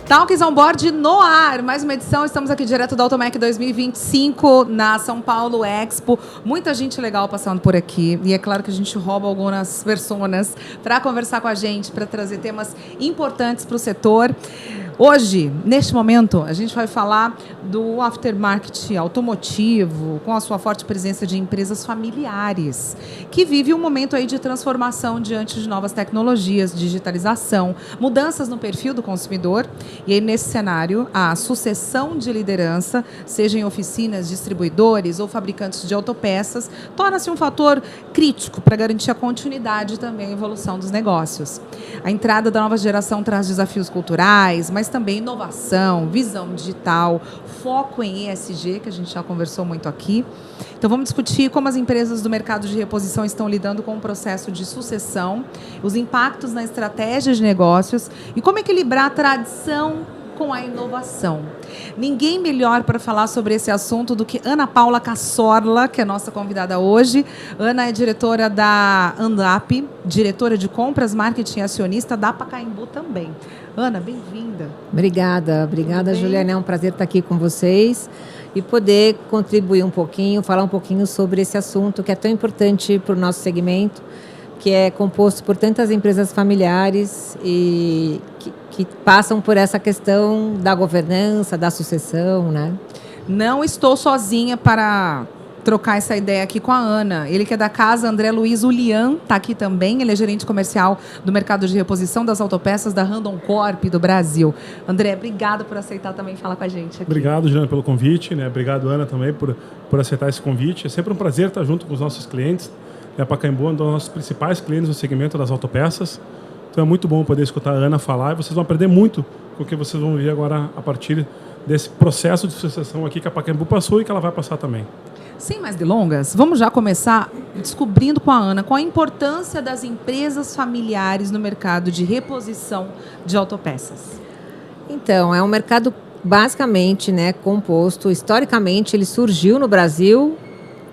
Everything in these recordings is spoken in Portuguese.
Talks on Board no ar, mais uma edição, estamos aqui direto da Automec 2025 na São Paulo Expo, muita gente legal passando por aqui e é claro que a gente rouba algumas personas para conversar com a gente, para trazer temas importantes para o setor. Hoje, neste momento, a gente vai falar do aftermarket automotivo, com a sua forte presença de empresas familiares, que vive um momento aí de transformação diante de novas tecnologias, digitalização, mudanças no perfil do consumidor. E aí, nesse cenário, a sucessão de liderança, seja em oficinas, distribuidores ou fabricantes de autopeças, torna-se um fator crítico para garantir a continuidade e também a evolução dos negócios. A entrada da nova geração traz desafios culturais, mas também inovação, visão digital, foco em ESG, que a gente já conversou muito aqui. Então, vamos discutir como as empresas do mercado de reposição estão lidando com o processo de sucessão, os impactos na estratégia de negócios e como equilibrar a tradição com a inovação. Ninguém melhor para falar sobre esse assunto do que Ana Paula Cassorla, que é a nossa convidada hoje. Ana é diretora da Andap, diretora de compras, marketing e acionista da Pacaembu também. Ana, bem-vinda. Obrigada, Juliana. É um prazer estar aqui com vocês e poder contribuir um pouquinho, falar um pouquinho sobre esse assunto que é tão importante para o nosso segmento, que é composto por tantas empresas familiares e que passam por essa questão da governança, da sucessão, né? Não estou sozinha para trocar essa ideia aqui com a Ana. Ele que é da casa, André Luiz Ulian, está aqui também. Ele é gerente comercial do mercado de reposição das autopeças da Randon Corp do Brasil. André, obrigado por aceitar também falar com a gente aqui. Obrigado, Juliana, pelo convite, né? Obrigado, Ana, também por aceitar esse convite. É sempre um prazer estar junto com os nossos clientes. A Pacaembu é um dos nossos principais clientes no segmento das autopeças. Então é muito bom poder escutar a Ana falar e vocês vão aprender muito com o que vocês vão ver agora a partir desse processo de sucessão aqui que a Pacaembu passou e que ela vai passar também. Sem mais delongas, vamos já começar descobrindo com a Ana qual a importância das empresas familiares no mercado de reposição de autopeças. Então, é um mercado basicamente, né, composto, historicamente ele surgiu no Brasil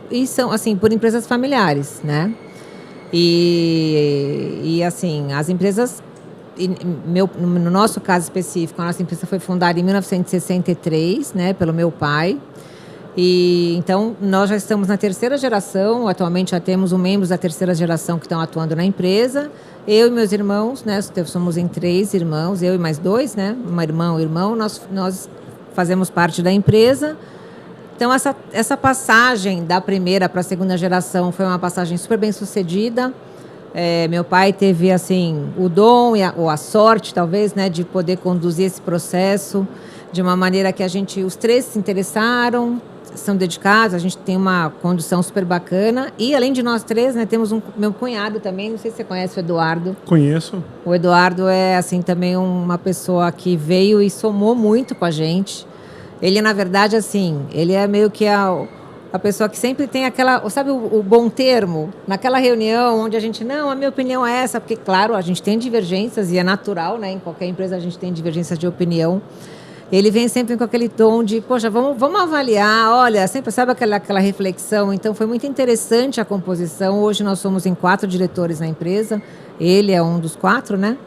e são assim por empresas familiares, né? E assim, as empresas, no nosso caso específico, a nossa empresa foi fundada em 1963, né, pelo meu pai. E então nós já estamos na terceira geração, atualmente já temos membros da terceira geração que estão atuando na empresa. Eu e meus irmãos, né, somos em 3 irmãos, eu e mais 2, né, uma irmã, um irmão, nós fazemos parte da empresa. Então, essa passagem da primeira para a segunda geração foi uma passagem super bem sucedida. Meu pai teve assim, o dom ou a sorte, talvez, né, de poder conduzir esse processo de uma maneira que os 3 se interessaram, são dedicados, a gente tem uma condução super bacana. E, além de nós 3, né, temos meu cunhado também, não sei se você conhece o Eduardo. Conheço. O Eduardo é assim, também uma pessoa que veio e somou muito com a gente. Ele, na verdade, assim, ele é meio que a pessoa que sempre tem aquela, sabe, o bom termo, naquela reunião onde a gente, não, a minha opinião é essa, porque, claro, a gente tem divergências e é natural, né, em qualquer empresa a gente tem divergências de opinião. Ele vem sempre com aquele tom de, poxa, vamos avaliar, olha, sempre sabe aquela reflexão. Então, foi muito interessante a composição. Hoje nós somos em 4 diretores na empresa, ele é um dos 4, né?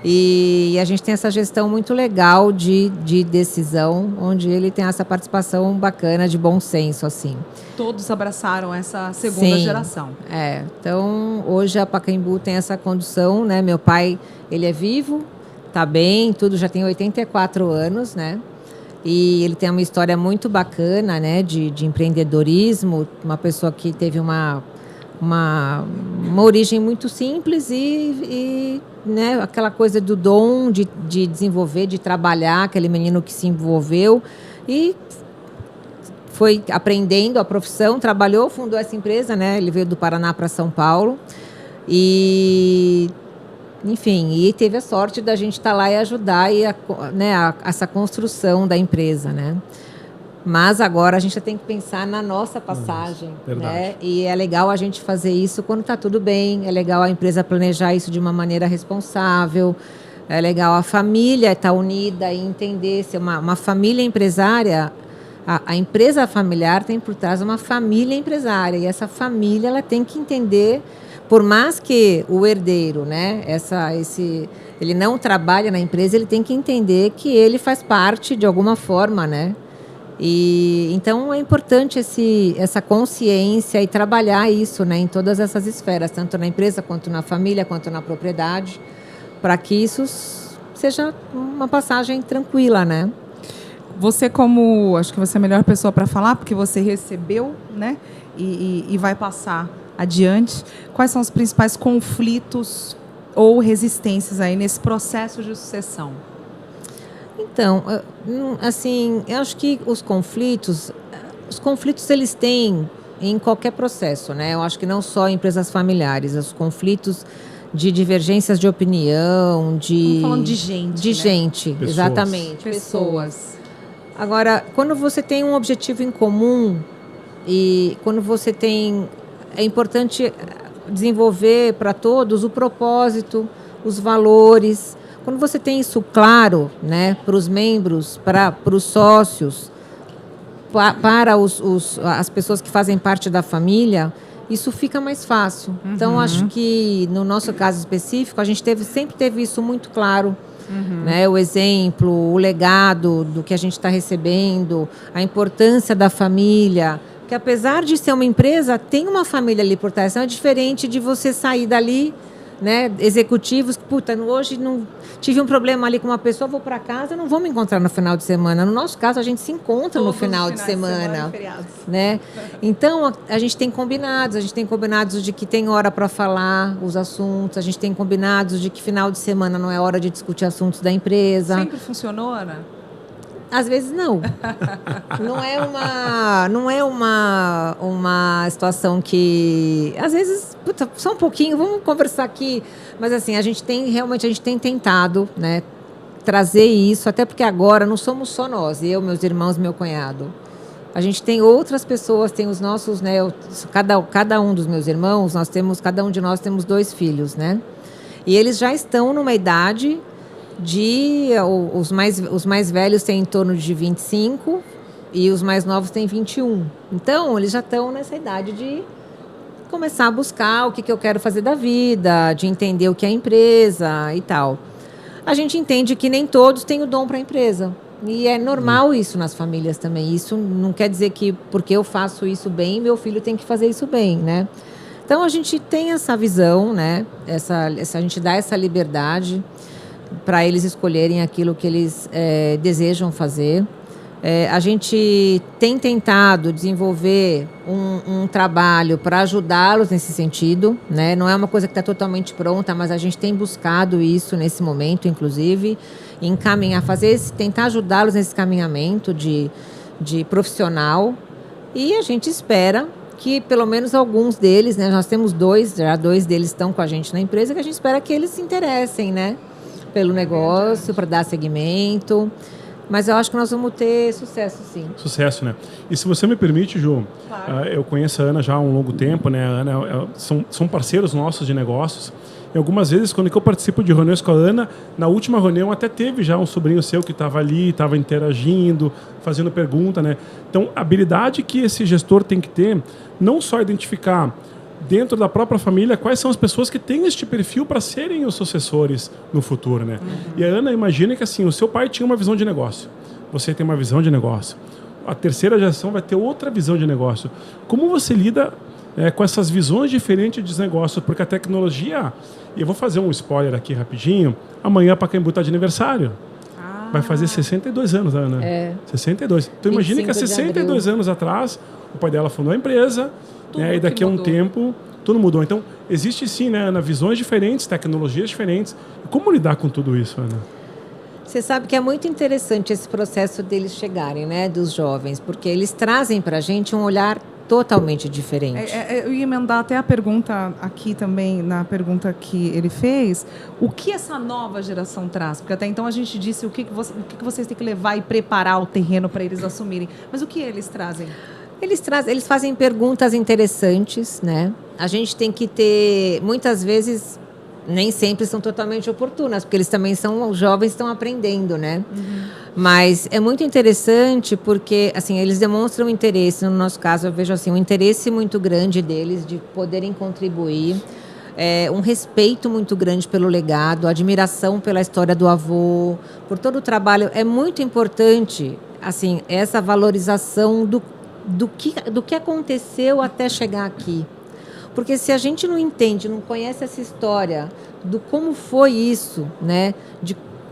E a gente tem essa gestão muito legal de decisão, onde ele tem essa participação bacana de bom senso, assim. Todos abraçaram essa segunda geração. Então, hoje a Pacaembu tem essa condução, né? Meu pai, ele é vivo, tá bem, tudo, já tem 84 anos, né? E ele tem uma história muito bacana, né? De empreendedorismo, uma pessoa que teve uma origem muito simples e né, aquela coisa do dom de desenvolver, de trabalhar, aquele menino que se envolveu e foi aprendendo a profissão, trabalhou, fundou essa empresa, né? Ele veio do Paraná para São Paulo e, enfim, e teve a sorte da gente estar lá e ajudar essa construção da empresa, né? Mas agora a gente tem que pensar na nossa passagem, né? E é legal a gente fazer isso quando está tudo bem, é legal a empresa planejar isso de uma maneira responsável, é legal a família estar unida e entender se uma família empresária, a empresa familiar tem por trás uma família empresária e essa família ela tem que entender por mais que o herdeiro, né, ele não trabalha na empresa, ele tem que entender que ele faz parte de alguma forma, né? E então é importante essa consciência e trabalhar isso, né, em todas essas esferas, tanto na empresa quanto na família, quanto na propriedade, para que isso seja uma passagem tranquila, né? Você acho que você é a melhor pessoa para falar, porque você recebeu, né, e vai passar adiante. Quais são os principais conflitos ou resistências aí nesse processo de sucessão? Então, assim, eu acho que os conflitos eles têm em qualquer processo, né? Eu acho que não só em empresas familiares, os conflitos de divergências de opinião, Estamos falando de gente, de né? gente, Pessoas. exatamente, Pessoas. Agora, quando você tem um objetivo em comum e quando você tem, é importante desenvolver para todos o propósito, os valores. Quando você tem isso claro, né, para os membros, para os sócios, para as pessoas que fazem parte da família, isso fica mais fácil. Então, acho que no nosso caso específico, a gente sempre teve isso muito claro. Né? O exemplo, o legado do que a gente está recebendo, a importância da família, que apesar de ser uma empresa, tem uma família ali por trás. Então é diferente de você sair dali, né, executivos, hoje não tive um problema ali com uma pessoa, vou para casa, não vou me encontrar no final de semana. No nosso caso, a gente se encontra no final de semana, né? Então, a gente tem combinados de que tem hora para falar os assuntos, a gente tem combinados de que final de semana não é hora de discutir assuntos da empresa. Sempre funcionou, Ana? Às vezes não. Não é uma situação que... Às vezes, só um pouquinho, vamos conversar aqui. Mas assim, a gente tem tentado, né, trazer isso, até porque agora não somos só nós, eu, meus irmãos, meu cunhado. A gente tem outras pessoas, tem os nossos, né, cada um dos meus irmãos, cada um de nós temos 2 filhos, né? E eles já estão numa idade... os mais velhos têm em torno de 25 e os mais novos têm 21. Então, eles já estão nessa idade de começar a buscar o que eu quero fazer da vida, de entender o que é a empresa e tal. A gente entende que nem todos têm o dom para a empresa. E é normal isso nas famílias também. Isso não quer dizer que porque eu faço isso bem, meu filho tem que fazer isso bem, né? Então, a gente tem essa visão, né? A gente dá essa liberdade para eles escolherem aquilo que eles desejam fazer. A gente tem tentado desenvolver um trabalho para ajudá-los nesse sentido, né? Não é uma coisa que está totalmente pronta, mas a gente tem buscado isso nesse momento, inclusive, tentar ajudá-los nesse caminhamento de profissional. E a gente espera que pelo menos alguns deles, né? Nós temos 2 deles estão com a gente na empresa, que a gente espera que eles se interessem, né, pelo negócio, para dar seguimento. Mas eu acho que nós vamos ter sucesso, sim. Sucesso, né? E se você me permite, Ju, claro. Eu conheço a Ana já há um longo tempo, né? A Ana são parceiros nossos de negócios. E algumas vezes, quando eu participo de reuniões com a Ana, na última reunião até teve já um sobrinho seu que estava ali, estava interagindo, fazendo pergunta, né? Então, a habilidade que esse gestor tem que ter, não só identificar dentro da própria família, quais são as pessoas que têm este perfil para serem os sucessores no futuro, né? E a Ana imagina que assim, o seu pai tinha uma visão de negócio, você tem uma visão de negócio, a terceira geração vai ter outra visão de negócio. Como você lida com essas visões diferentes de negócios? Porque a tecnologia, e eu vou fazer um spoiler aqui rapidinho, amanhã a Pacaembu está de aniversário. Vai fazer 62 anos, Ana. 62. Então imagina que há 62 anos atrás, o pai dela fundou a empresa, né, e daqui a um tempo tudo mudou. Então, existe sim, né, Ana, visões diferentes, tecnologias diferentes. Como lidar com tudo isso, Ana? Você sabe que é muito interessante esse processo deles chegarem, né, dos jovens, porque eles trazem para a gente um olhar totalmente diferente. Eu ia emendar até a pergunta aqui também, na pergunta que ele fez, o que essa nova geração traz? Porque até então a gente disse o que vocês têm que levar e preparar o terreno para eles assumirem. Mas o que eles trazem? Eles fazem perguntas interessantes, né? A gente tem que ter, muitas vezes, nem sempre são totalmente oportunas, porque eles também são jovens, estão aprendendo, né? Mas é muito interessante porque, assim, eles demonstram interesse. No nosso caso, eu vejo assim, um interesse muito grande deles de poderem contribuir. um respeito muito grande pelo legado, admiração pela história do avô, por todo o trabalho. É muito importante, assim, essa valorização do que aconteceu até chegar aqui. Porque se a gente não entende, não conhece essa história do como foi isso, né?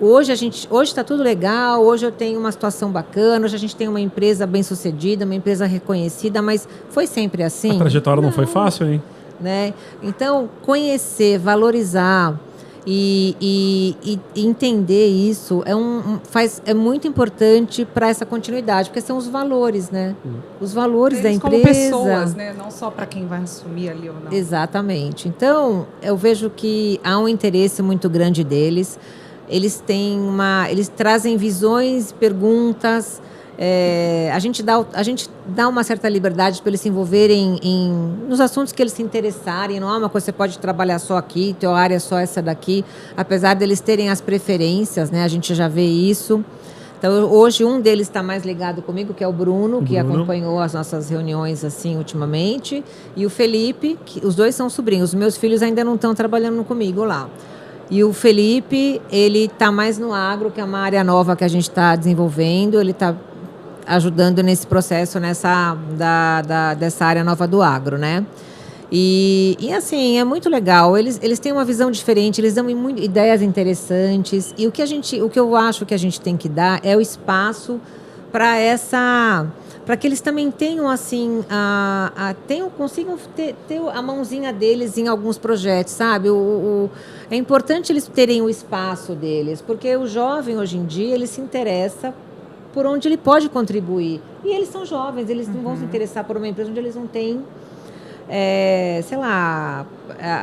Hoje está tudo legal, hoje eu tenho uma situação bacana, hoje a gente tem uma empresa bem-sucedida, uma empresa reconhecida, mas foi sempre assim? A trajetória não foi fácil, hein? Né? Então, conhecer, valorizar e entender isso é muito importante para essa continuidade, porque são os valores, né? Os valores da empresa. Como pessoas, né? Não só para quem vai assumir ali ou não. Exatamente. Então, eu vejo que há um interesse muito grande deles. Eles trazem visões, perguntas. A gente dá uma certa liberdade para eles se envolverem nos assuntos que eles se interessarem. Não é uma coisa que você pode trabalhar só aqui, tua área é só essa daqui. Apesar deles terem as preferências, né? A gente já vê isso. Então, hoje, um deles está mais ligado comigo, que é o Bruno, que acompanhou as nossas reuniões assim ultimamente. E o Felipe, os dois são sobrinhos. Os meus filhos ainda não estão trabalhando comigo lá. E o Felipe, ele está mais no agro, que é uma área nova que a gente está desenvolvendo. Ele está ajudando nesse processo, dessa área nova do agro, né? E assim, é muito legal. Eles têm uma visão diferente, eles dão ideias interessantes. E o que eu acho que a gente tem que dar é o espaço para que eles também tenham, assim, consigam ter a mãozinha deles em alguns projetos, sabe? É importante eles terem o espaço deles, porque o jovem, hoje em dia, ele se interessa por onde ele pode contribuir. E eles são jovens, eles não vão se interessar por uma empresa onde eles não têm, sei lá,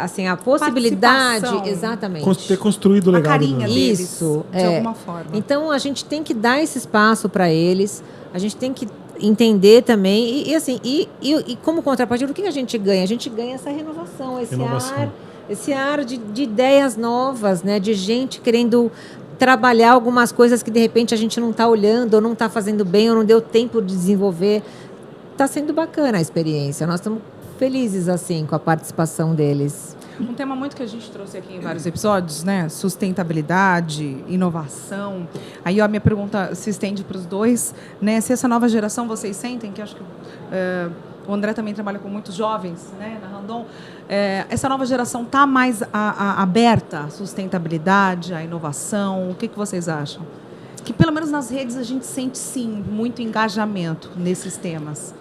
assim, a possibilidade, exatamente, ter construído o legado. A carinha deles, isso, de alguma forma. Então, a gente tem que dar esse espaço para eles, a gente tem que entender também, e como contrapartida, o que a gente ganha? A gente ganha essa renovação, esse ar de ideias novas, né? De gente querendo trabalhar algumas coisas que de repente a gente não está olhando, ou não está fazendo bem, ou não deu tempo de desenvolver. Está sendo bacana a experiência. Nós estamos felizes assim com a participação deles. Um tema muito que a gente trouxe aqui em vários episódios, né? Sustentabilidade, inovação. Aí a minha pergunta se estende para os dois, né? Se essa nova geração vocês sentem, que acho que o André também trabalha com muitos jovens, né? Na Randon, essa nova geração está mais aberta à sustentabilidade, à inovação? O que vocês acham? Que pelo menos nas redes a gente sente sim muito engajamento nesses temas.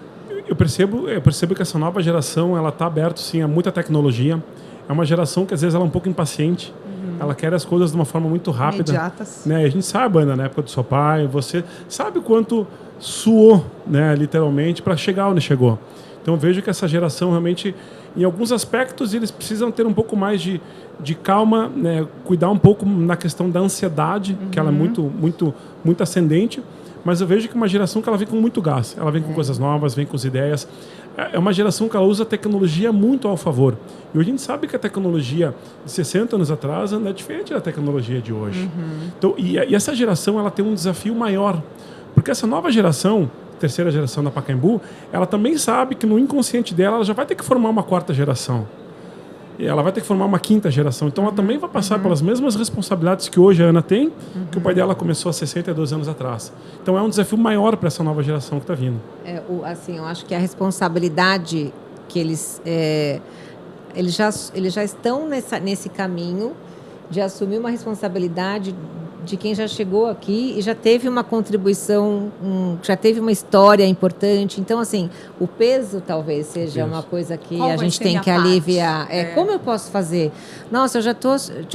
Eu percebo que essa nova geração ela está aberta sim a muita tecnologia. É uma geração que às vezes ela é um pouco impaciente. Ela quer as coisas de uma forma muito rápida. Imediatas. Né? A gente sabe, Ana, na época do seu pai, você sabe quanto suou, né, literalmente, para chegar onde chegou. Então eu vejo que essa geração realmente, em alguns aspectos, eles precisam ter um pouco mais de calma, né, cuidar um pouco na questão da ansiedade, que ela é muito ascendente. Mas eu vejo que é uma geração que ela vem com muito gás. Ela vem com coisas novas, vem com as ideias. É uma geração que ela usa a tecnologia muito ao favor. E hoje a gente sabe que a tecnologia de 60 anos atrás é diferente da tecnologia de hoje. Então, e essa geração ela tem um desafio maior. Porque essa nova geração, terceira geração da Pacaembu, ela também sabe que no inconsciente dela ela já vai ter que formar uma quarta geração. E ela vai ter que formar uma quinta geração. Então, ela também vai passar pelas mesmas responsabilidades que hoje a Ana tem, que o pai dela começou há 62 anos atrás. Então, é um desafio maior para essa nova geração que está vindo. Assim, eu acho que a responsabilidade que eles já estão nesse caminho de assumir uma responsabilidade de quem já chegou aqui e já teve uma contribuição, já teve uma história importante. Então, assim, o peso talvez seja uma coisa que a gente tem que aliviar. Como eu posso fazer? Nossa, eu já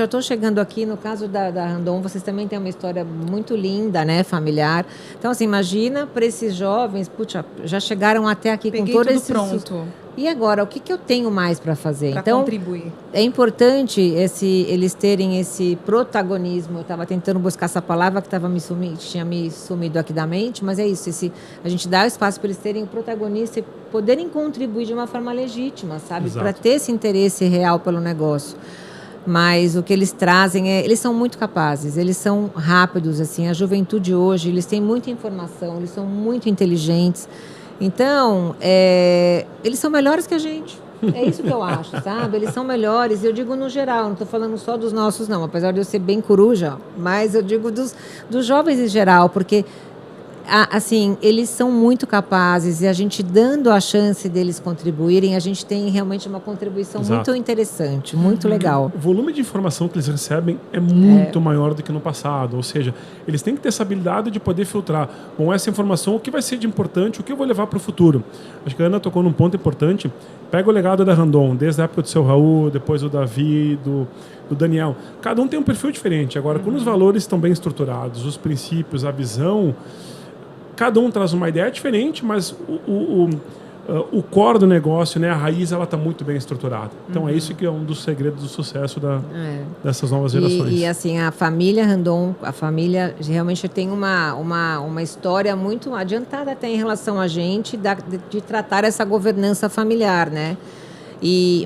tô chegando aqui, no caso da Randon, vocês também têm uma história muito linda, né, familiar. Então, assim, imagina para esses jovens, putz, já chegaram até aqui com todo esse... pronto. E agora, o que eu tenho mais para fazer? Para contribuir. É importante eles terem esse protagonismo. Eu estava tentando buscar essa palavra que tinha me sumido aqui da mente, mas é isso. A gente dá o espaço para eles terem o protagonista e poderem contribuir de uma forma legítima, sabe? Para ter esse interesse real pelo negócio. Mas o que eles trazem eles são muito capazes, eles são rápidos, assim. A juventude hoje, eles têm muita informação, eles são muito inteligentes. Então, eles são melhores que a gente. É isso que eu acho, sabe? Eles são melhores, eu digo no geral, não estou falando só dos nossos não, apesar de eu ser bem coruja, mas eu digo dos jovens em geral, porque assim, eles são muito capazes e a gente dando a chance deles contribuírem, a gente tem realmente uma contribuição muito interessante, muito legal. O volume de informação que eles recebem é muito maior do que no passado, ou seja, eles têm que ter essa habilidade de poder filtrar, bom, essa informação, o que vai ser de importante, o que eu vou levar para o futuro. Acho que a Ana tocou num ponto importante, pega o legado da Randon, desde a época do seu Raul, depois o Davi, do Daniel, cada um tem um perfil diferente. Agora, quando os valores estão bem estruturados, os princípios, a visão, cada um traz uma ideia diferente, mas o core do negócio, né, a raiz, ela está muito bem estruturada. Então, é isso que é um dos segredos do sucesso dessas novas gerações. E assim, a família Randon, a família realmente tem uma história muito adiantada até em relação a gente, de tratar essa governança familiar, né?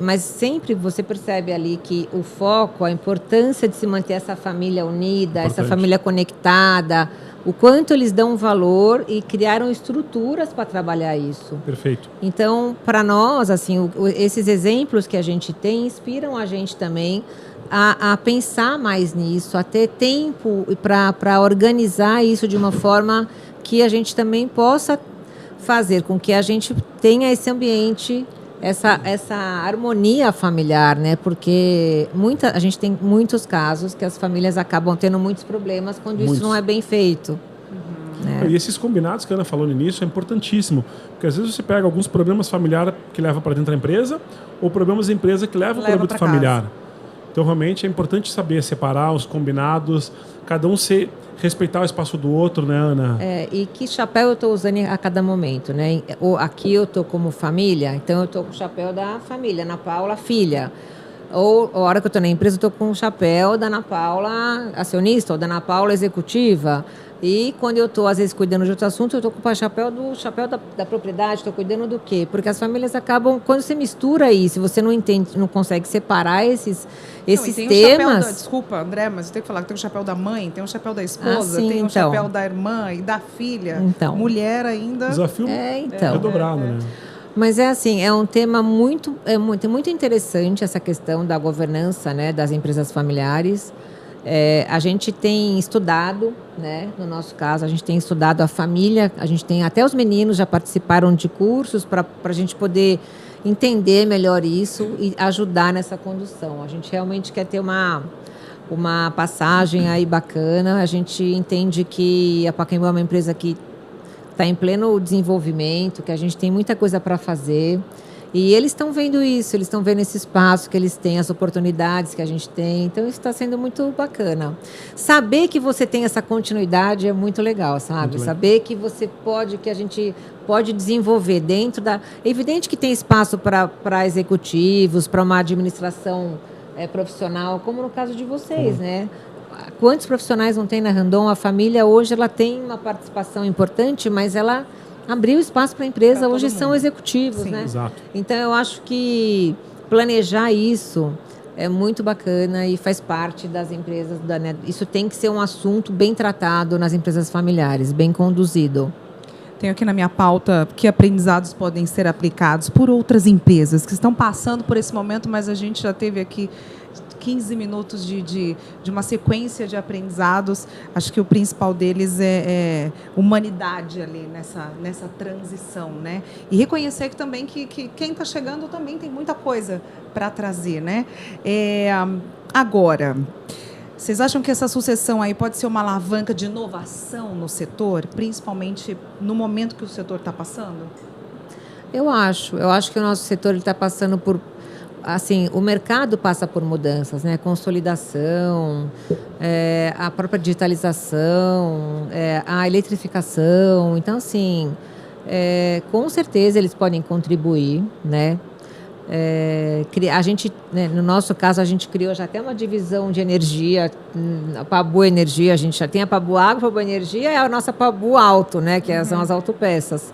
Mas sempre você percebe ali que o foco, a importância de se manter essa família unida, essa família conectada, o quanto eles dão valor e criaram estruturas para trabalhar isso. Perfeito. Então, para nós, assim, esses exemplos que a gente tem inspiram a gente também a pensar mais nisso, a ter tempo para organizar isso de uma forma que a gente também possa fazer com que a gente tenha esse ambiente, essa harmonia familiar, né? Porque a gente tem muitos casos que as famílias acabam tendo muitos problemas quando isso não é bem feito. Né? E esses combinados que a Ana falou no início é importantíssimo, porque às vezes você pega alguns problemas familiares que levam para dentro da empresa ou problemas da empresa que levam para o âmbito familiar. Então, realmente, é importante saber separar os combinados, cada um respeitar o espaço do outro, né, Ana? E que chapéu eu estou usando a cada momento, né? Aqui eu estou como família, então eu estou com o chapéu da família, Ana Paula, filha. Ou a hora que eu estou na empresa, eu estou com o chapéu da Ana Paula, acionista, ou da Ana Paula, executiva. E quando eu estou, às vezes, cuidando de outro assunto, eu estou com o chapéu da propriedade, estou cuidando do quê? Porque as famílias acabam, quando você mistura isso, você não entende, não consegue separar esses temas. Desculpa, André, mas eu tenho que falar que tem o chapéu da mãe, tem o chapéu da esposa, sim, tem o então. chapéu da irmã e da filha. Então. Mulher ainda. Desafio redobrado, né? Mas é assim, é um tema muito interessante essa questão da governança, né, das empresas familiares. A gente tem estudado, né, no nosso caso, a gente tem estudado a família, a gente tem até os meninos já participaram de cursos para a gente poder entender melhor isso e ajudar nessa condução. A gente realmente quer ter uma passagem aí bacana. A gente entende que a Pacaembu é uma empresa que está em pleno desenvolvimento, que a gente tem muita coisa para fazer. E eles estão vendo isso, eles estão vendo esse espaço que eles têm, as oportunidades que a gente tem. Então, isso está sendo muito bacana. Saber que você tem essa continuidade é muito legal, sabe? Saber que que a gente pode desenvolver dentro da... É evidente que tem espaço para executivos, para uma administração profissional, como no caso de vocês, né? Quantos profissionais não tem na Randon? A família hoje ela tem uma participação importante, mas ela abriu espaço para a empresa, hoje são executivos, né? Exato. Então, eu acho que planejar isso é muito bacana e faz parte das empresas. Isso tem que ser um assunto bem tratado nas empresas familiares, bem conduzido. Tenho aqui na minha pauta que aprendizados podem ser aplicados por outras empresas que estão passando por esse momento, mas a gente já teve aqui 15 minutos de uma sequência de aprendizados. Acho que o principal deles é humanidade ali nessa transição, né? E reconhecer que também que quem está chegando também tem muita coisa para trazer, né? Agora, vocês acham que essa sucessão aí pode ser uma alavanca de inovação no setor, principalmente no momento que o setor está passando? Eu acho que o nosso setor está passando por... Assim, o mercado passa por mudanças, né? Consolidação, a própria digitalização, a eletrificação. Então, assim, com certeza eles podem contribuir, né? A gente, né, no nosso caso, a gente criou já até uma divisão de energia, a Pabu Energia, a gente já tem a Pabu Água, a Pabu Energia é a nossa Pabu Auto, né? Que são as autopeças.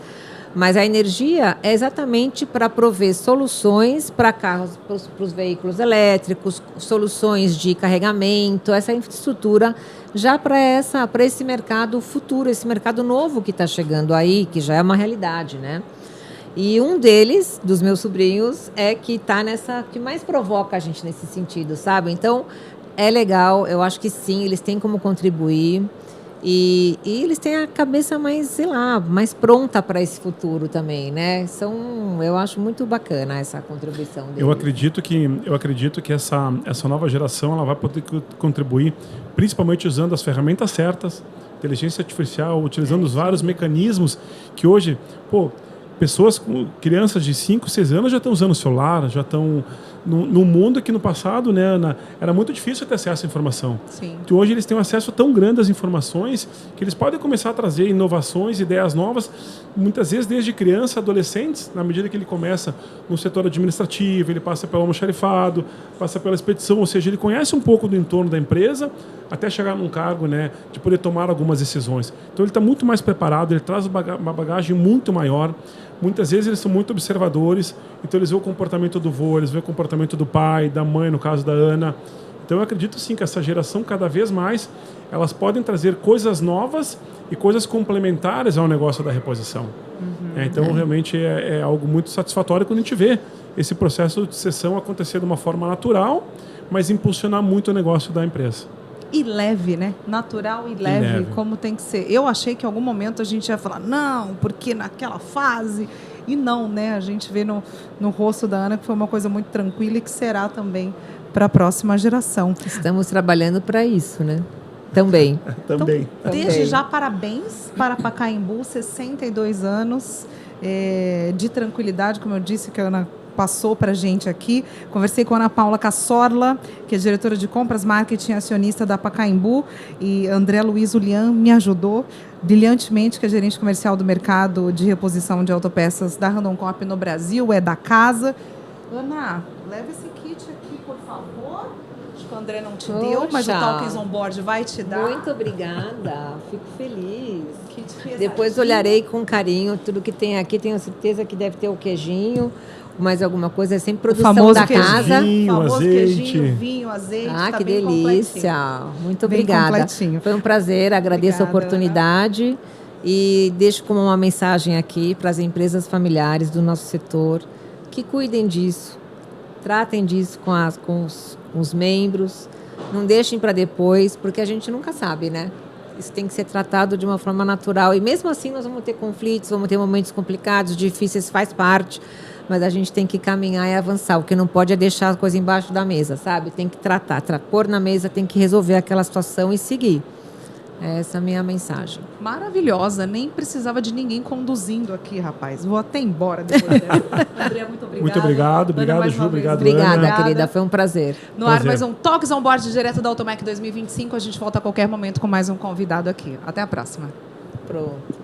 Mas a energia é exatamente para prover soluções para carros, para os veículos elétricos, soluções de carregamento, essa infraestrutura já para esse mercado futuro, esse mercado novo que está chegando aí, que já é uma realidade, né? E um deles, dos meus sobrinhos, é que tá nessa, que mais provoca a gente nesse sentido, sabe? Então, é legal, eu acho que sim, eles têm como contribuir. E eles têm a cabeça mais, sei lá, mais pronta para esse futuro também, né? Eu acho muito bacana essa contribuição deles. Eu acredito que essa nova geração ela vai poder contribuir, principalmente usando as ferramentas certas, inteligência artificial, utilizando os vários mecanismos que hoje, pessoas, crianças de 5, 6 anos já estão usando o celular, já estão no mundo que no passado, né, era muito difícil ter acesso à informação. Sim. Que hoje eles têm um acesso tão grande às informações que eles podem começar a trazer inovações, ideias novas, muitas vezes desde criança, adolescentes, na medida que ele começa no setor administrativo, ele passa pelo almoxarifado, passa pela expedição, ou seja, ele conhece um pouco do entorno da empresa até chegar num cargo, né, de poder tomar algumas decisões. Então ele está muito mais preparado, ele traz uma bagagem muito maior. Muitas vezes eles são muito observadores, então eles veem o comportamento do vô, eles veem o comportamento do pai, da mãe, no caso da Ana. Então eu acredito sim que essa geração, cada vez mais, elas podem trazer coisas novas e coisas complementares ao negócio da reposição. Então realmente é algo muito satisfatório quando a gente vê esse processo de sucessão acontecer de uma forma natural, mas impulsionar muito o negócio da empresa. E leve, né? Natural e leve, como tem que ser. Eu achei que em algum momento a gente ia falar, não, porque naquela fase... E não, né? A gente vê no rosto da Ana que foi uma coisa muito tranquila e que será também para a próxima geração. Estamos trabalhando para isso, né? Também. Também. Então, desde já, parabéns para Pacaembu, 62 anos de tranquilidade, como eu disse, que a Ana passou para a gente aqui. Conversei com a Ana Paula Cassorla, que é diretora de compras, marketing e acionista da Pacaembu, e André Luiz Ulian me ajudou brilhantemente, que é gerente comercial do mercado de reposição de autopeças da Randon Corp no Brasil, é da casa. Ana, leva esse kit aqui, por favor. Acho que o André não te deu, mas o Talkers On Board vai te dar. Muito obrigada, fico feliz. Kit Depois olharei com carinho tudo que tem aqui, tenho certeza que deve ter o queijinho, mais alguma coisa, é sempre produção famoso da casa. Famoso azeite. Queijinho, vinho, azeite. Ah, tá que bem delícia. Muito Bem obrigada. completinho. Foi um prazer, agradeço Obrigada, a oportunidade e deixo como uma mensagem aqui para as empresas familiares do nosso setor que cuidem disso, tratem disso com os membros, não deixem para depois, porque a gente nunca sabe, né? Isso tem que ser tratado de uma forma natural e mesmo assim nós vamos ter conflitos, vamos ter momentos complicados, difíceis, faz parte. Mas a gente tem que caminhar e avançar. O que não pode é deixar a coisa embaixo da mesa, sabe? Tem que pôr na mesa, tem que resolver aquela situação e seguir. Essa é a minha mensagem. Maravilhosa. Nem precisava de ninguém conduzindo aqui, rapaz. Vou até embora depois dela. André, muito obrigada. Muito obrigado. Ana, Obrigado, mais Ju. uma vez. Obrigado, Obrigada, Ana. querida. Foi um prazer. No ar, Prazer. mais um Talks On Board direto da Automec 2025. A gente volta a qualquer momento com mais um convidado aqui. Até a próxima. Pronto.